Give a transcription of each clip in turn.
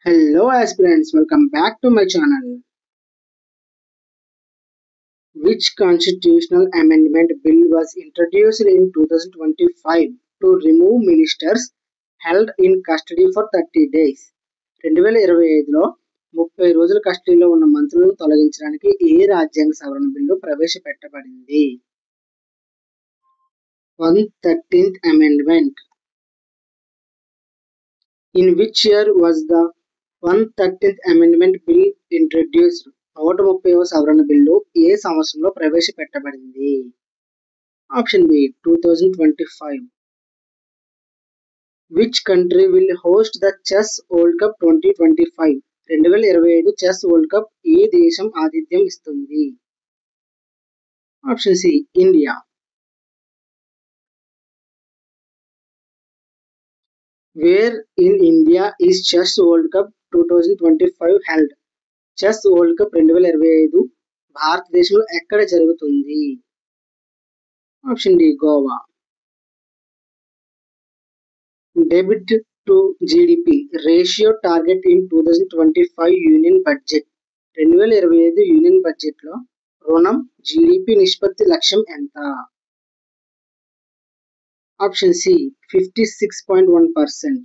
Hello aspirants, welcome back to my channel. Which constitutional amendment bill was introduced in 2025 to remove ministers held in custody for 30 days? 2025లో 30 రోజుల కస్టడీలో ఉన్న మంత్రులను తొలగించడానికి ఏ రాజ్యాంగ సవరణ bill ప్రవేశపెట్టబడింది? 113th Amendment. In which year was the 113th Amendment Bill introduced? 130వ సవరణ బిల్లు ఏ సంవత్సరంలో ప్రవేశపెట్టబడింది? Option B 2025. Which country will host the Chess World Cup 2025? 2025 chess world cup ఏ దేశం ఆతిథ్యం ఇస్తుంది? Option C India. Where in India is Chess World Cup 2025 held? Chess world cup 2025 భారతదేశంలో ఎక్కడ జరుగుతుంది? Option D Goa. Debit to GDP ratio target in 2025 union budget. 2025 union బడ్జెట్లో రుణం GDP నిష్పత్తి లక్ష్యం ఎంత? Option C 56.1%.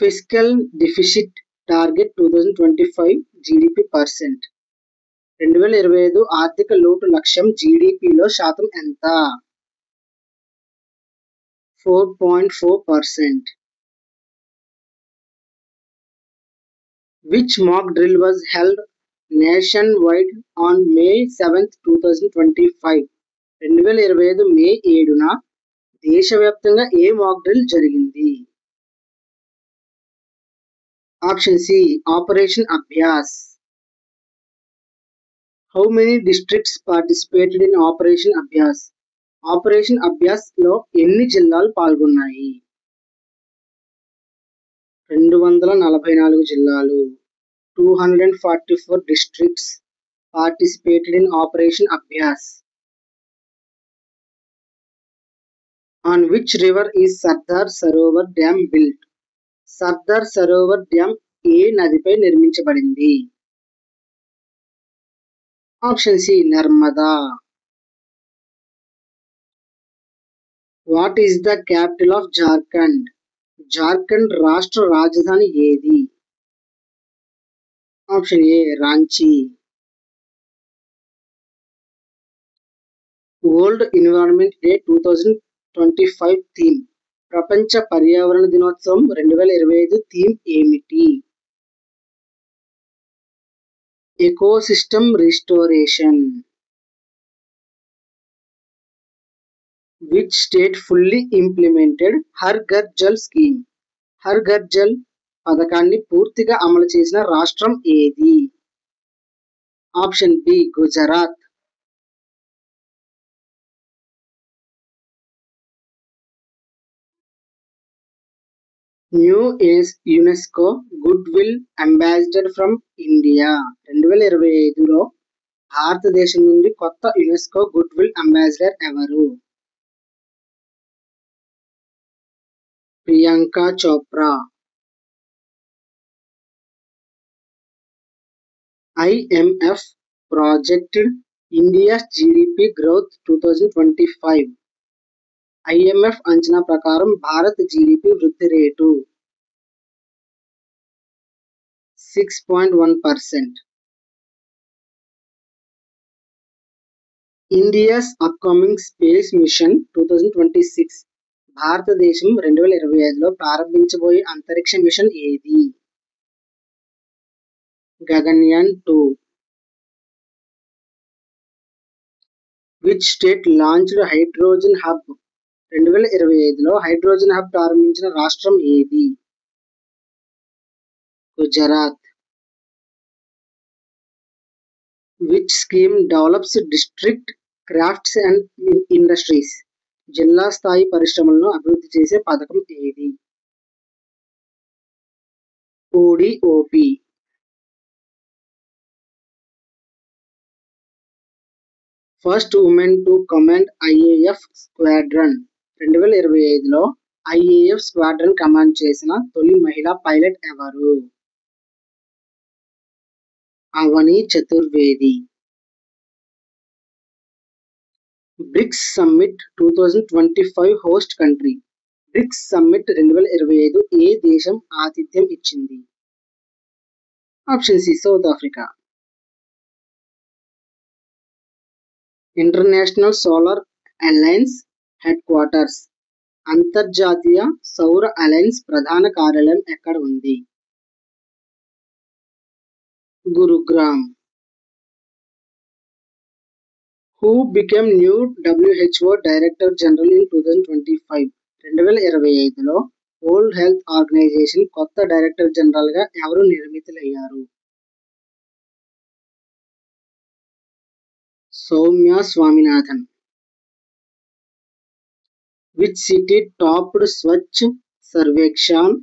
Fiscal deficit target 2025 GDP percent. 2025 ఆర్థిక లోటు లక్ష్యం జీడిపిలో శాతం ఎంత? 4.4%. Which mock drill was held nationwide on May 7th, 2025? 2025 May 7న దేశవ్యాప్తంగా ఏ మాక్ డ్రిల్ జరిగింది? Option C operation Abhyas. How many districts participated in operation Abhyas? Operation Abhyas లో ఎన్ని జిల్లాలు పాల్గొన్నాయి? 244 జిల్లాలు. 244 districts participated in operation Abhyas. On which river is Sardar Sarovar dam built? Sardar Sarovar dam ఏ నదిపై నిర్మించబడింది? Option C Narmada. What is the capital of Jharkhand? Jharkhand రాష్ట్ర రాజధాని ఏది? Option A Ranchi. World environment day 2025 theme. ప్రపంచ పర్యావరణ దినోత్సవం 2025 థీమ్ ఏమిటి? Ecosystem restoration. Which state fully implemented Har Ghar Jal scheme? Har Ghar Jal పథకాన్ని పూర్తిగా అమలు చేసిన రాష్ట్రం ఏది? Option B Gujarat. New UNESCO goodwill ambassador from India. 2025లో భారతదేశం నుండి కొత్త యునెస్కో గుడ్ విల్ అంబాసిడర్ ఎవరు? Priyanka Chopra. IMF projected India's GDP growth 2025. IMF అంచనా ప్రకారం భారత్ జీడిపి వృద్ధి rate 6.1%. India's upcoming space mission 2026. భారతదేశం 2025లో ప్రారంభించబోయే అంతరిక్ష మిషన్ ఏది? Gaganyaan 2. Which state launched hydrogen hub? 2025లో హైడ్రోజన్ హబ్ ప్రారంభించిన రాష్ట్రం ఏది? Gujarat. Which scheme develops district crafts and industries? జిల్లా స్థాయి పరిశ్రమలను అభివృద్ధి చేసే పథకం ఏది? ODOP. First women to command IAF squadron. 2025లో ఐఏఎఫ్ స్క్వాడ్రన్ కమాండ్ చేసిన తొలి మహిళా పైలట్ ఎవరు? Avani Chaturvedi. BRICS summit 2025 host country. BRICS summit 2025 ఏ దేశం ఆతిథ్యం ఇచ్చింది? Option C South Africa. International solar alliance headquarters. అంతర్జాతీయ సౌర అలయన్స్ ప్రధాన కార్యాలయం ఎక్కడ ఉంది? Gurugram. Who became new WHO Director General in 2025? 2025లో వరల్డ్ హెల్త్ ఆర్గనైజేషన్ కొత్త డైరెక్టర్ జనరల్ గా ఎవరు నియమితులయ్యారు? Soumya Swaminathan. Which city topped స్వచ్ఛ సర్వేక్షణ్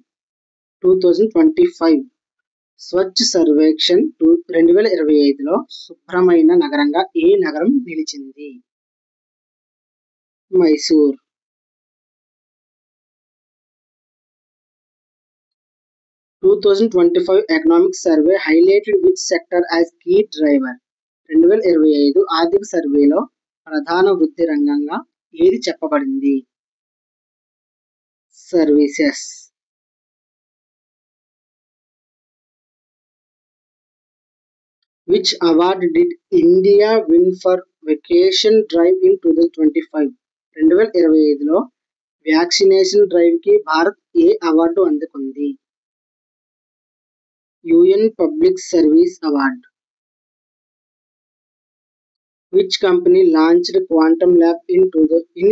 2025? స్వచ్ఛ సర్వేక్షణ్ 2025లో శుభ్రమైన నగరంగా ఏ నగరం నిలిచింది? Mysore. To 2025 economic survey highlighted which sector as key driver? 2025 ఆర్థిక సర్వేలో ప్రధాన వృద్ధి రంగంగా ఏది చెప్పబడింది? Services. Which award did India win for vacation drive in 2025? 2025లో వ్యాక్సినేషన్ డ్రైవ్ కి భారత్ ఏ అవార్డు అందుకుంది? UN public service award. Which company launched Quantum Lab in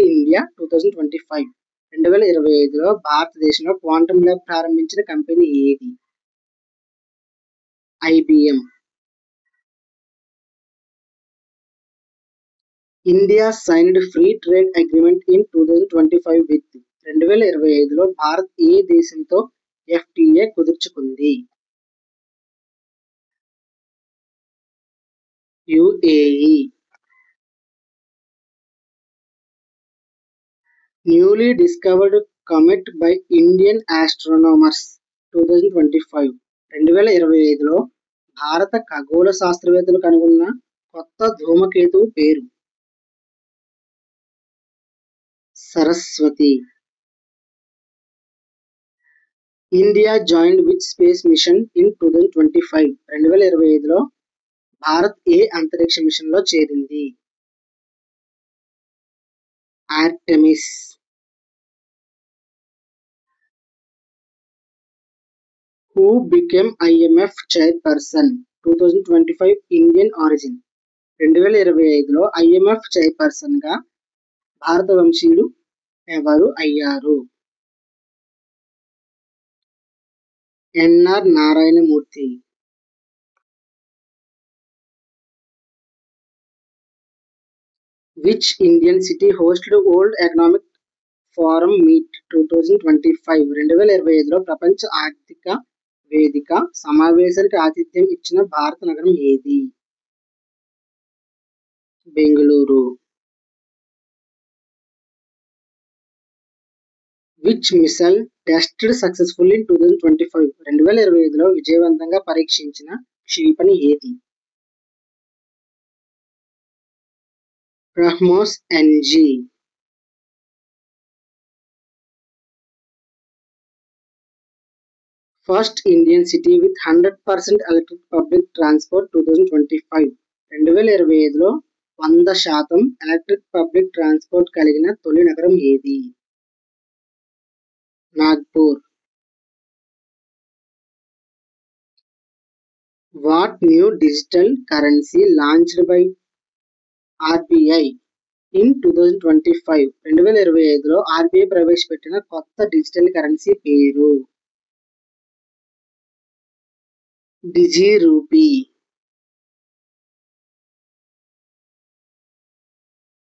India 2025? 2025లో భారతదేశంలో క్వాంటమ్ ల్యాబ్ ప్రారంభించిన కంపెనీ ఏది? IBM. India signed free trade agreement in 2025 with. 2025లో భారత్ ఏ దేశంతో FTA కుదుర్చుకుంది? UAE. Newly discovered comet by Indian astronomers 2025. 2025లో భారత ఖగోళ శాస్త్రవేత్తలు కనుగొన్న కొత్త ధూమకేతువు పేరు? Saraswati. India joined which space mission in 2025? 2025లో భారత్ ఏ అంతరిక్ష మిషన్ లో చేరింది? Artemis. Who became IMF chairperson 2025 Indian origin? 2025లో IMF చైర్పర్సన్ గా భారత వంశీయులు ఎవరు అయ్యారు? NR Narayanamurthy. Which Indian city hosted World Economic Forum Meet 2025? 2025లో ప్రపంచ ఆర్థిక వేదిక సమావేశానికి ఆతిథ్యం ఇచ్చిన భారత నగరం ఏది? Bengaluru. Which missile tested successfully in 2025? 2025లో విజయవంతంగా పరీక్షించిన క్షిపణి ఏది? BrahMos NG. First Indian city with 100% electric public transport 2025. 2025లో 100% ఎలక్ట్రిక్ పబ్లిక్ ట్రాన్స్పోర్ట్ కలిగిన తొలి నగరం ఏది? Nagpur. What new digital currency launched by RBI in 2025? 2025లో RBI ప్రవేశపెట్టిన కొత్త డిజిటల్ కరెన్సీ పేరు? Digi rupee.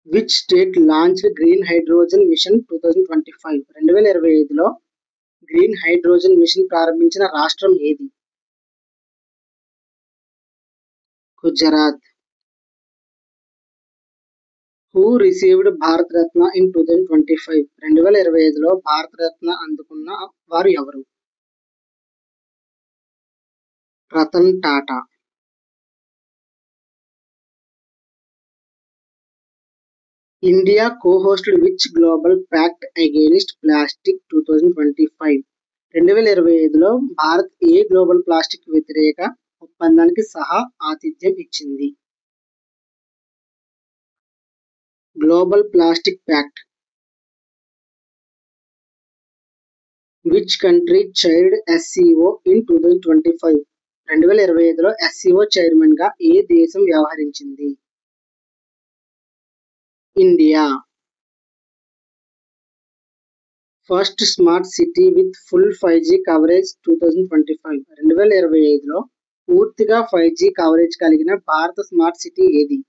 Which state launched green hydrogen mission 2025? 2025లో గ్రీన్ హైడ్రోజన్ మిషన్ ప్రారంభించిన రాష్ట్రం ఏది? Gujarat. Who received Bharat Ratna in 2025? 2025లో భారత రత్న అందుకున్న వారు ఎవరు? Ratan Tata. India co-hosted which global pact against plastic 2025? 2025లో భారత్ ఏ గ్లోబల్ ప్లాస్టిక్ వ్యతిరేక ఒప్పందానికి సహా ఆతిథ్యం ఇచ్చింది? Global plastic pact. Which country chaired SCO in 2025? 2025లో SCO చైర్మన్ గా ఏ దేశం వ్యవహరించింది? India. First smart city with full 5G coverage 2025? 2025లో పూర్తిగా 5G కవరేజ్ కలిగిన భారత స్మార్ట్ సిటీ ఏది?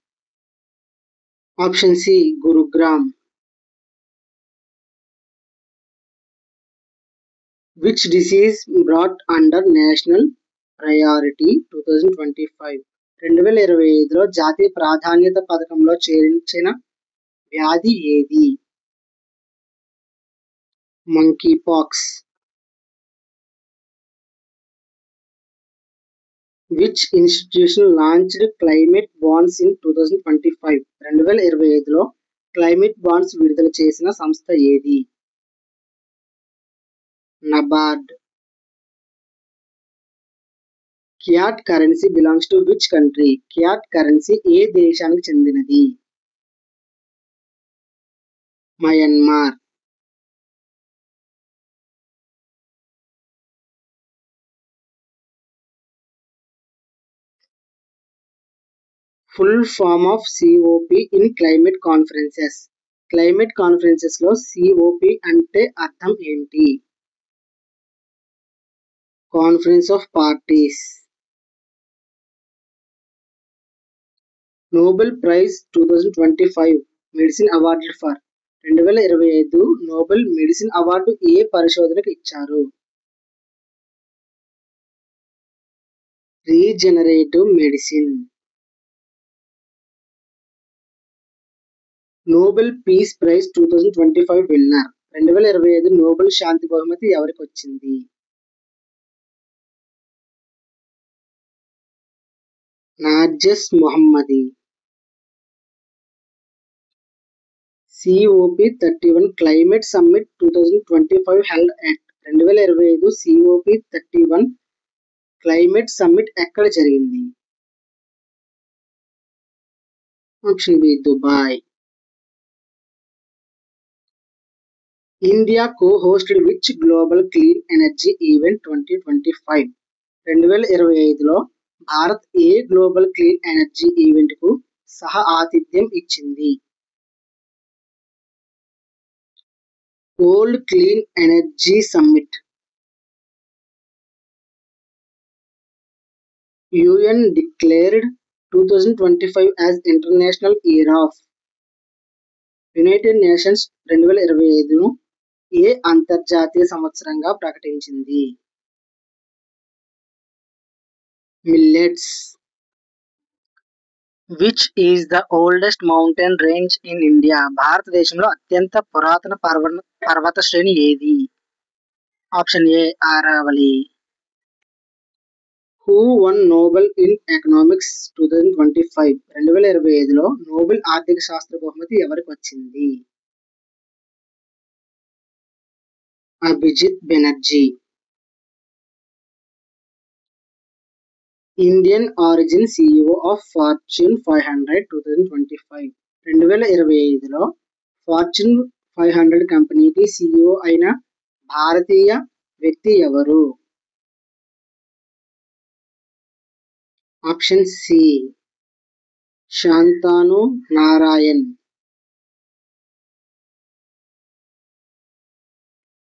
Option C Gurugram. Which disease brought under national priority 2025? 2025లో జాతీయ ప్రాధాన్యత పథకంలో చేర్చిన వ్యాధి ఏది? Monkeypox. Which institution launched climate bonds in 2025? 2025లో క్లైమేట్ బాండ్స్ విడుదల చేసిన సంస్థ ఏది? NABARD. Kyat currency belongs to which country? Kyat currency ఏ దేశానికి చెందినది? Myanmar. Full form of COP in climate conferences. Climate conferences లో COP అంటే అర్థం ఏంటి? Conference of parties. Nobel prize 2025 medicine awarded for. 2025 Nobel medicine award ఏ పరిశోధనకు ఇచ్చారు? Regenerative medicine. Nobel peace prize 2025 winner. 2025 Nobel శాంతి బహుమతి ఎవరికి వచ్చింది? Narges Mohammadi. COP31 climate summit 2025 held at. 2025 COP31 climate summit ఎక్కడ జరిగింది? Option B Dubai. India co-hosted which global clean energy event 2025? 2025లో భారత్ ఏ గ్లోబల్ క్లీన్ ఎనర్జీ ఈవెంట్ కు సహ ఆతిథ్యం ఇచ్చింది? World clean energy summit. UN declared 2025 as international year of. United Nations 2025ను ఏ అంతర్జాతీయ సంవత్సరంగా ప్రకటించింది? Millets. Which is the oldest mountain range in India? భారతదేశంలో అత్యంత పురాతన పర్వత శ్రేణి ఏది? Option A Aravalli. Who won Nobel in economics 2025? 2025లో నోబెల్ ఆర్థిక శాస్త్ర బహుమతి ఎవరికి వచ్చింది? Abhijit Banerjee. Indian origin CEO of Fortune 500 2025? 2025లో ఫార్చ్యూన్ 500 కంపెనీకి CEO అయిన భారతీయ వ్యక్తి ఎవరు? Option C Shantanu Narayan.